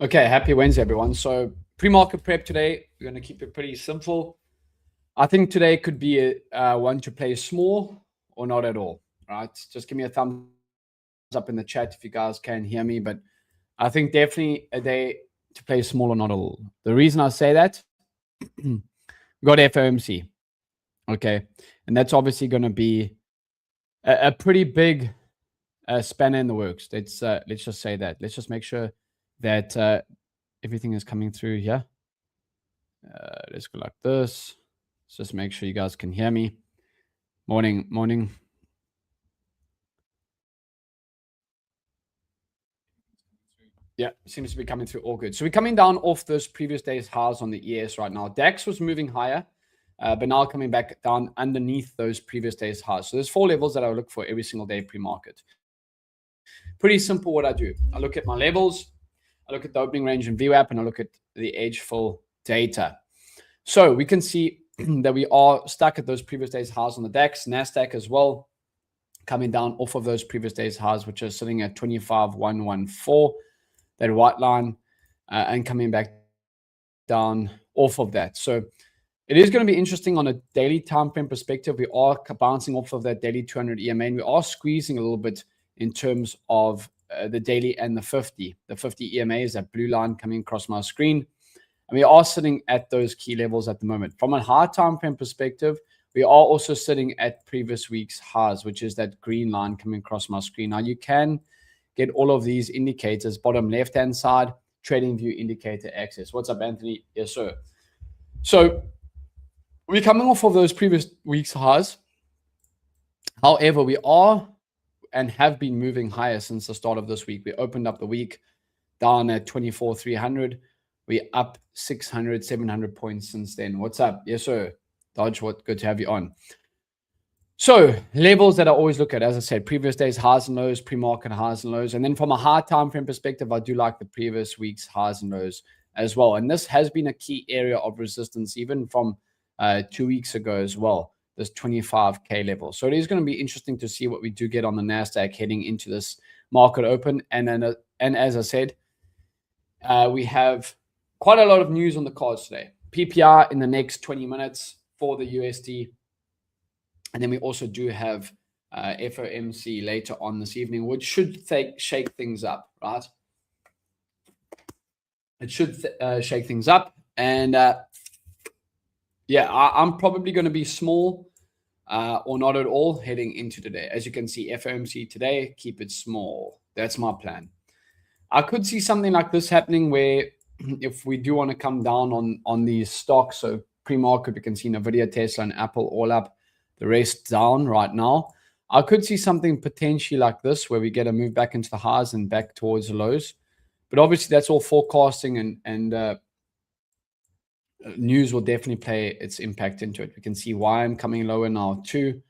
Okay, happy Wednesday, everyone. So pre-market prep today, we're going to keep it pretty simple. I think today could be a one to play small or not at all. Right? Just give me a thumbs up in the chat if you guys can hear me. But I think definitely a day to play small or not at all. The reason I say that, we got FOMC, okay, and that's obviously going to be a pretty big spanner in the works. Let's just say that. Let's just make sure that everything is coming through here. Let's go like this. Let's just make sure you guys can hear me. Morning, morning. Yeah, seems to be coming through all good. So we're coming down off those previous day's highs on the ES right now. DAX was moving higher, but now coming back down underneath those previous day's highs. So there's 4 levels that I look for every single day pre-market. Pretty simple what I do. I look at my levels, I look at the opening range in VWAP, and I look at the edgeful data. So we can see that we are stuck at those previous days highs on the DAX, NASDAQ as well, coming down off of those previous days highs, which are sitting at 25,114, that white line, and coming back down off of that. So it is going to be interesting on a daily time frame perspective. We are bouncing off of that daily 200 EMA, and we are squeezing a little bit in terms of the daily and the 50. The 50 EMA is that blue line coming across my screen. And we are sitting at those key levels at the moment. From a high time frame perspective, we are also sitting at previous week's highs, which is that green line coming across my screen. Now you can get all of these indicators, bottom left-hand side, trading view indicator access. What's up, Anthony? Yes, sir. So we're coming off of those previous week's highs. However, we are and have been moving higher since the start of this week. We opened up the week down at 24,300. We're up 600, 700 points since then. What's up? Yes, sir. Dodge, what? Good to have you on. So levels that I always look at, as I said, previous days highs and lows, pre-market highs and lows. And then from a high time frame perspective, I do like the previous week's highs and lows as well. And this has been a key area of resistance even from 2 weeks ago as well, this 25K level. So it is going to be interesting to see what we do get on the NASDAQ heading into this market open. And then, and as I said, we have quite a lot of news on the cards today. PPR in the next 20 minutes for the USD. And then we also do have FOMC later on this evening, which should shake things up, right? It should shake things up. And yeah, I'm probably going to be small or not at all heading into today. As you can see, FOMC today, keep it small. That's my plan. I could see something like this happening where if we do want to come down on these stocks, so pre-market, we can see Nvidia, Tesla, and Apple all up, the rest down right now. I could see something potentially like this where we get a move back into the highs and back towards the lows. But obviously, that's all forecasting and news will definitely play its impact into it. We can see why I'm coming lower now too.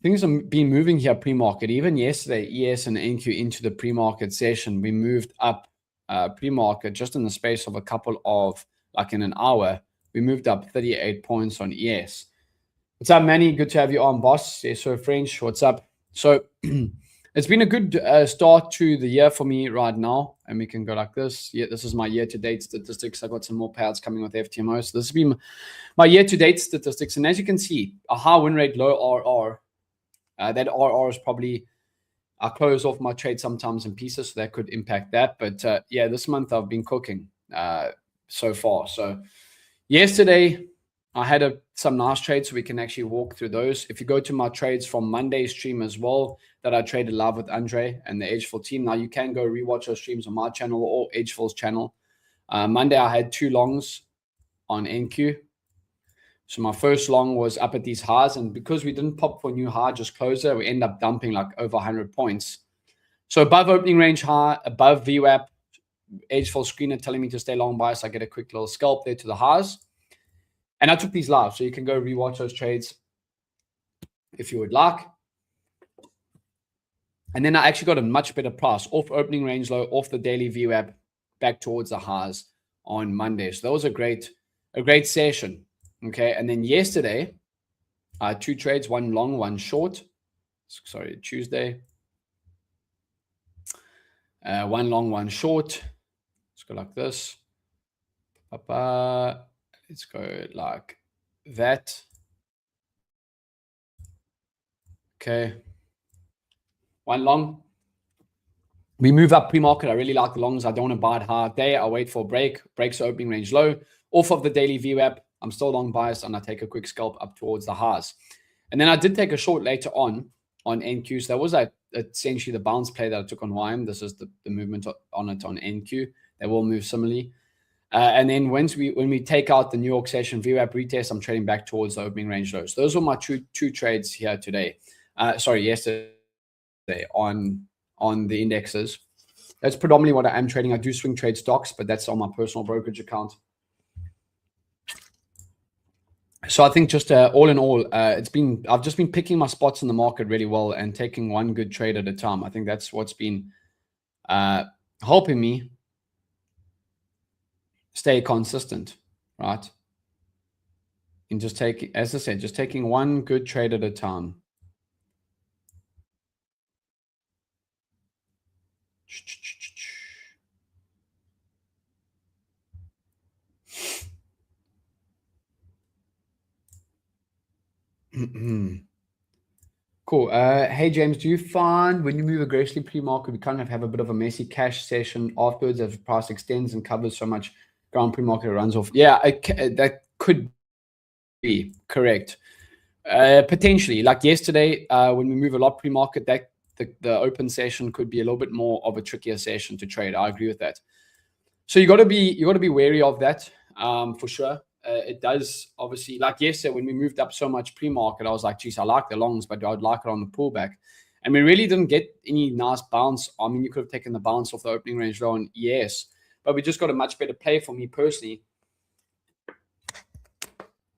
Things have been moving here pre-market. Even yesterday, ES and NQ into the pre-market session, we moved up pre-market just in the space of a couple of, like in an hour, we moved up 38 points on ES. What's up, Manny? Good to have you on, boss. Yes, so French, what's up? So it's been a good start to the year for me right now. And we can go like this. Yeah, this is my year-to-date statistics. I've got some more payouts coming with FTMO. So this has been my year-to-date statistics. And as you can see, a high win rate, low RR. That RR is probably, I close off my trade sometimes in pieces, so that could impact that. But yeah, this month I've been cooking so far. So yesterday I had some nice trades, so we can actually walk through those. If you go to my trades from Monday's stream as well, that I traded live with Andre and the Edgeful team. Now you can go rewatch those streams on my channel or Edgeful's channel. Monday I had 2 longs on NQ. So my first long was up at these highs, and because we didn't pop for a new high, just close it, we end up dumping like over 100 points. So above opening range high, above VWAP, edgeful screener telling me to stay long bias. I get a quick little scalp there to the highs. And I took these live, so you can go rewatch those trades if you would like. And then I actually got a much better price off opening range low, off the daily VWAP, back towards the highs on Monday. So that was a great session. Okay, and then yesterday, 2 trades, 1 long, 1 short. Sorry, Tuesday. 1 long, 1 short. go like this. Let's go like that. Okay. One long. We move up pre-market. I really like the longs. I don't want to buy it hard day. I wait for a break. Breaks the opening range low. Off of the daily VWAP. I'm still long biased, and I take a quick scalp up towards the highs. And then I did take a short later on NQ. So that was essentially the bounce play that I took on YM. This is the movement on it on NQ. They will move similarly. And then when we take out the New York session VWAP retest, I'm trading back towards the opening range lows. So those were my two trades here today. Yesterday on the indexes. That's predominantly what I am trading. I do swing trade stocks, but that's on my personal brokerage account. So I think just all in all, I've just been picking my spots in the market really well and taking one good trade at a time. I think that's what's been helping me stay consistent, right? And just as I said, just taking one good trade at a time. Cool. Hey, James, do you find when you move aggressively pre-market, we kind of have a bit of a messy cash session afterwards as the price extends and covers so much ground pre-market, it runs off? Yeah, that could be correct. Potentially, like yesterday, when we move a lot pre-market, that the open session could be a little bit more of a trickier session to trade. I agree with that. So you got to be wary of that, for sure. It does obviously, like yesterday when we moved up so much pre-market, I was like, geez, I like the longs, but I would like it on the pullback. And we really didn't get any nice bounce. I mean, you could have taken the bounce off the opening range low on ES, but we just got a much better play for me personally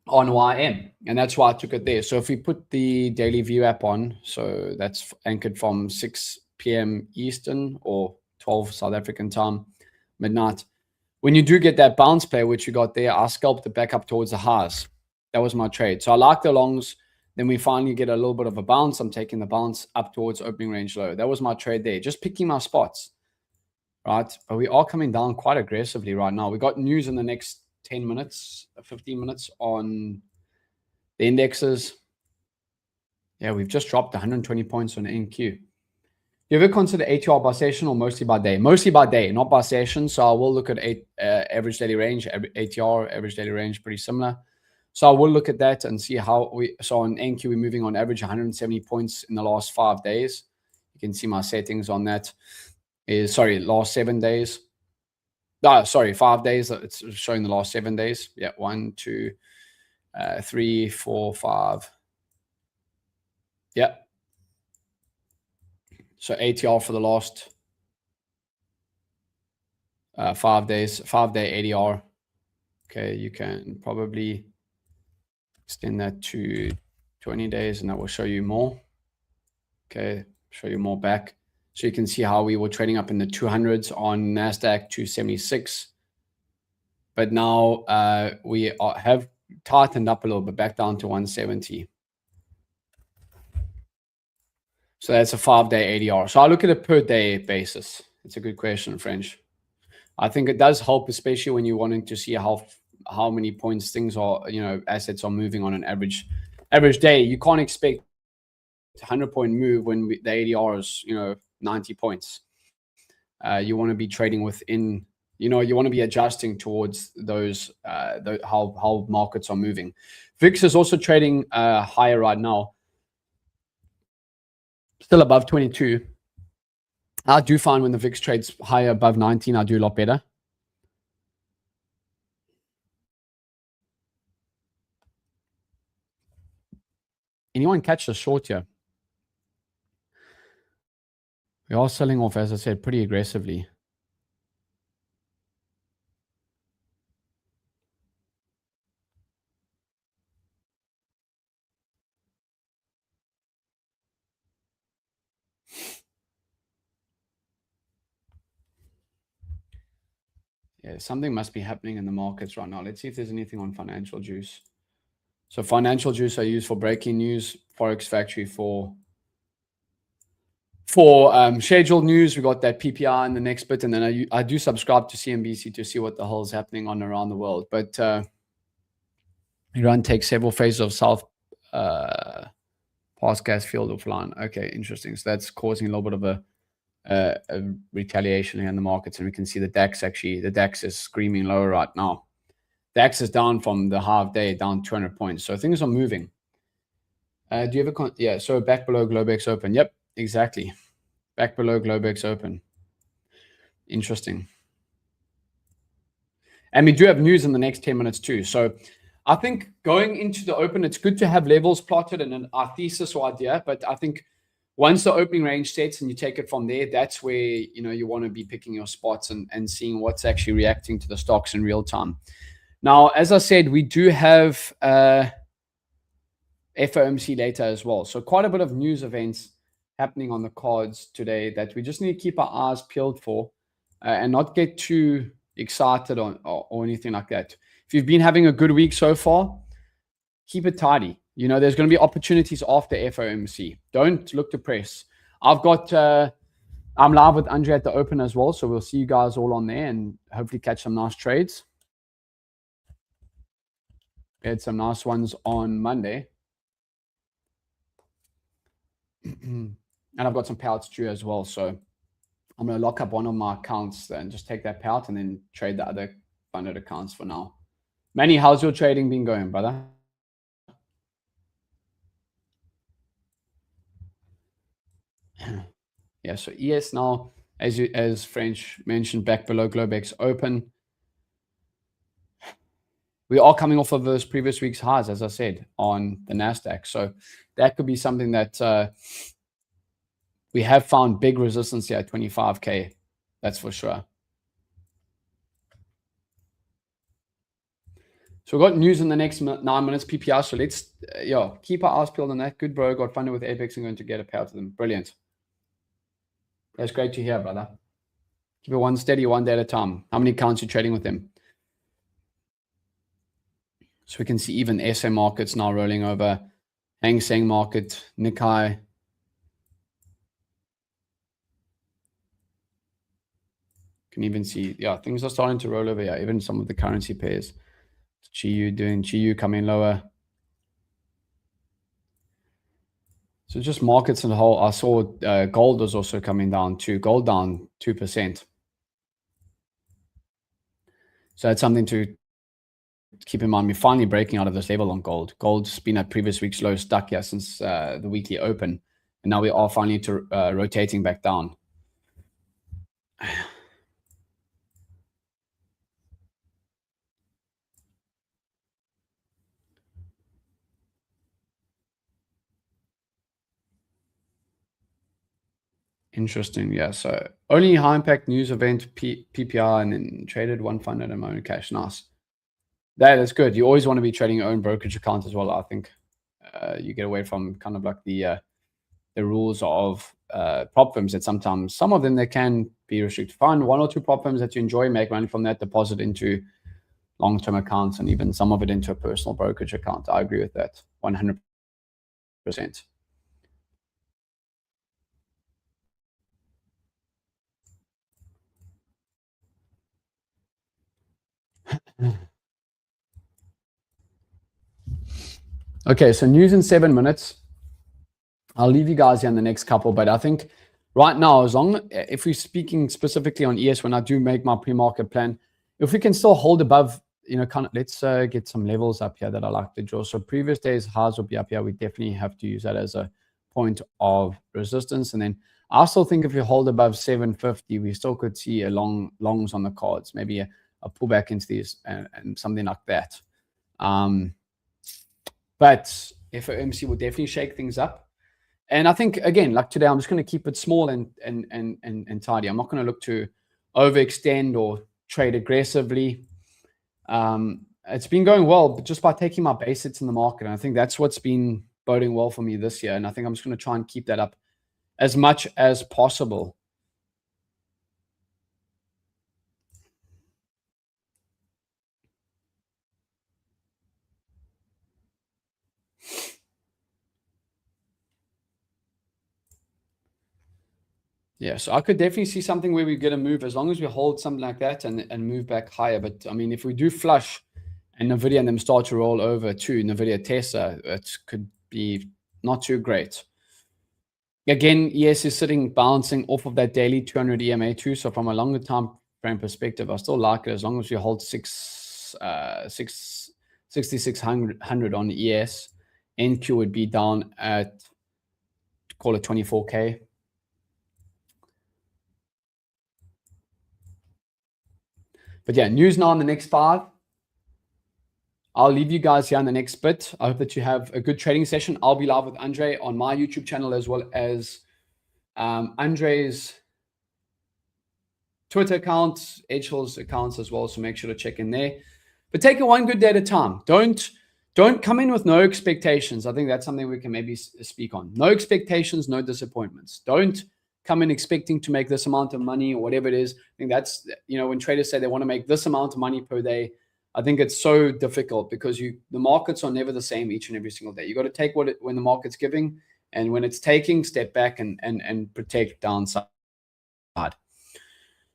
on YM. And that's why I took it there. So if we put the daily VWAP on, so that's anchored from 6 p.m. Eastern or 12 South African time, midnight. When you do get that bounce play, which you got there, I scalped it back up towards the highs. That was my trade. So I like the longs. Then we finally get a little bit of a bounce. I'm taking the bounce up towards opening range low. That was my trade there. Just picking my spots, right? But we are coming down quite aggressively right now. We got news in the next 10 minutes, 15 minutes on the indexes. Yeah, we've just dropped 120 points on NQ. You ever consider ATR by session or mostly by day? Mostly by day, not by session. So I will look at average daily range, ATR, average daily range, pretty similar. So I will look at that and see how so on NQ, we're moving on average 170 points in the last 5 days. You can see my settings on that last 7 days. 5 days. It's showing the last 7 days. Yeah, 1, 2, 3, 4, 5. Yeah. So ATR for the last 5 days, 5-day ADR. Okay, you can probably extend that to 20 days and that will show you more. Okay, show you more back. So you can see how we were trading up in the 200s on NASDAQ 276. But now we have tightened up a little bit, back down to 170. So that's a 5-day ADR. So I look at a per day basis. It's a good question, French. I think it does help, especially when you're wanting to see how many points things are, assets are moving on an average day. You can't expect a 100-point move when the ADR is, 90 points. You want to be trading within, you want to be adjusting towards those, how markets are moving. VIX is also trading higher right now. Still above 22. I do find when the VIX trades higher above 19, I do a lot better. Anyone catch the short here? We are selling off, as I said, pretty aggressively. Yeah, something must be happening in the markets right now. Let's see if there's anything on Financial Juice. So Financial Juice I use for breaking news, Forex Factory for For scheduled news, we got that PPI in the next bit, and then I do subscribe to CNBC to see what the hell is happening on around the world. But Iran takes several phases of South pass gas field offline. Okay, interesting. So that's causing a little bit of a retaliation here in the markets, and we can see the DAX actually. The DAX is screaming lower right now. DAX is down from the half day, down 200 points. So things are moving. Do you have yeah, so back below Globex Open. Yep, exactly. Back below Globex Open. Interesting. And we do have news in the next 10 minutes too. So I think going into the open, it's good to have levels plotted and our thesis or idea. But I think once the opening range sets and you take it from there, that's where you want to be picking your spots and seeing what's actually reacting to the stocks in real time. Now, as I said, we do have FOMC later as well. So quite a bit of news events happening on the cards today that we just need to keep our eyes peeled for and not get too excited or anything like that. If you've been having a good week so far, keep it tidy. There's going to be opportunities after FOMC. Don't look to press. I'm live with Andre at the open as well, so we'll see you guys all on there and hopefully catch some nice trades. We had some nice ones on Monday. And I've got some payouts due as well, so I'm going to lock up one of my accounts and just take that payout and then trade the other funded accounts for now. Manny, how's your trading been going, brother? Yeah, so ES now, as French mentioned, back below Globex Open. We are coming off of those previous week's highs, as I said, on the NASDAQ. So that could be something that we have found big resistance here at 25K. That's for sure. So we've got news in the next 9 minutes, PPR. So let's keep our eyes peeled on that. Good, bro. Got funded with Apex and going to get a payout to them. Brilliant. That's great to hear, brother. Keep it one steady, one day at a time. How many accounts you trading with them? So we can see even SM markets now rolling over. Hang Seng market, Nikkei. Can even see, things are starting to roll over here. Even some of the currency pairs. GU coming lower. So just markets in the whole. I saw gold was also coming down too. Gold down 2%. So that's something to keep in mind. We're finally breaking out of this level on gold. Gold's been at previous week's low, stuck here since the weekly open. And now we are finally rotating back down. Interesting. Yeah. So only high impact news event, PPR, and then traded one fund at my own cash. Nice. That is good. You always want to be trading your own brokerage account as well. I think you get away from kind of like the rules of prop firms that sometimes some of them they can be restricted. Find one or two prop firms that you enjoy, make money from that, deposit into long-term accounts, and even some of it into a personal brokerage account. I agree with that 100%. Okay, so news in 7 minutes. I'll leave you guys here in the next couple, but I think right now, if we're speaking specifically on ES, when I do make my pre-market plan, if we can still hold above, let's get some levels up here that I like to draw. So previous days highs will be up here. We definitely have to use that as a point of resistance. And then I still think if you hold above 750, we still could see a longs on the cards, maybe a pullback into these and something like that. But FOMC will definitely shake things up. And I think, again, like today, I'm just going to keep it small and tidy. I'm not going to look to overextend or trade aggressively. It's been going well, but just by taking my basics in the market. And I think that's what's been boding well for me this year. And I think I'm just going to try and keep that up as much as possible. Yeah, so I could definitely see something where we get a move as long as we hold something like that and move back higher. But I mean, if we do flush and Nvidia and them start to roll over to Nvidia Tesla, it could be not too great. Again, ES is sitting bouncing off of that daily 200 EMA too. So from a longer time frame perspective, I still like it as long as we hold 6,600 on ES. NQ would be down at, call it 24K. But yeah, news now on the next 5. I'll leave you guys here on the next bit. I hope that you have a good trading session. I'll be live with Andre on my YouTube channel as well as Andre's Twitter accounts, edgeful's accounts as well. So make sure to check in there. But take it one good day at a time. Don't come in with no expectations. I think that's something we can maybe speak on. No expectations, no disappointments. Don't come in expecting to make this amount of money or whatever it is. I think that's, when traders say they want to make this amount of money per day, I think it's so difficult because the markets are never the same each and every single day. You got to take when the market's giving, and when it's taking, step back and protect downside.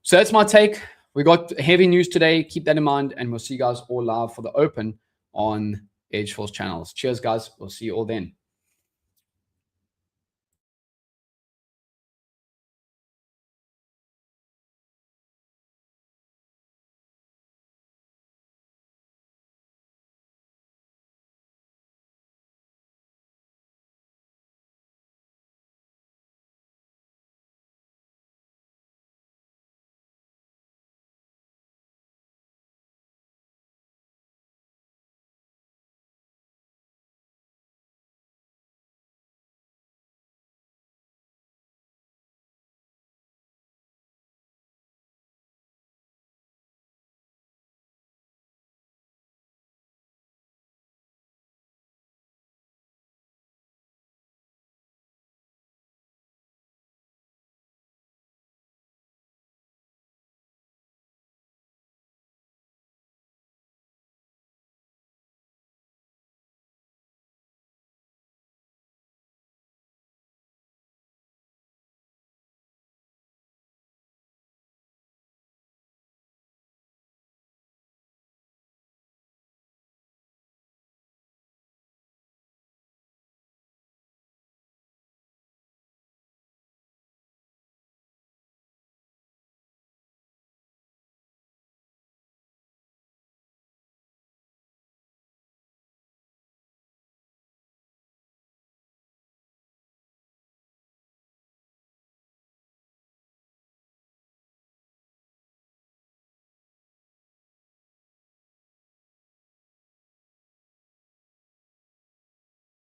So that's my take. We got heavy news today. Keep that in mind, and we'll see you guys all live for the open on edgeful's channels. Cheers, guys. We'll see you all then.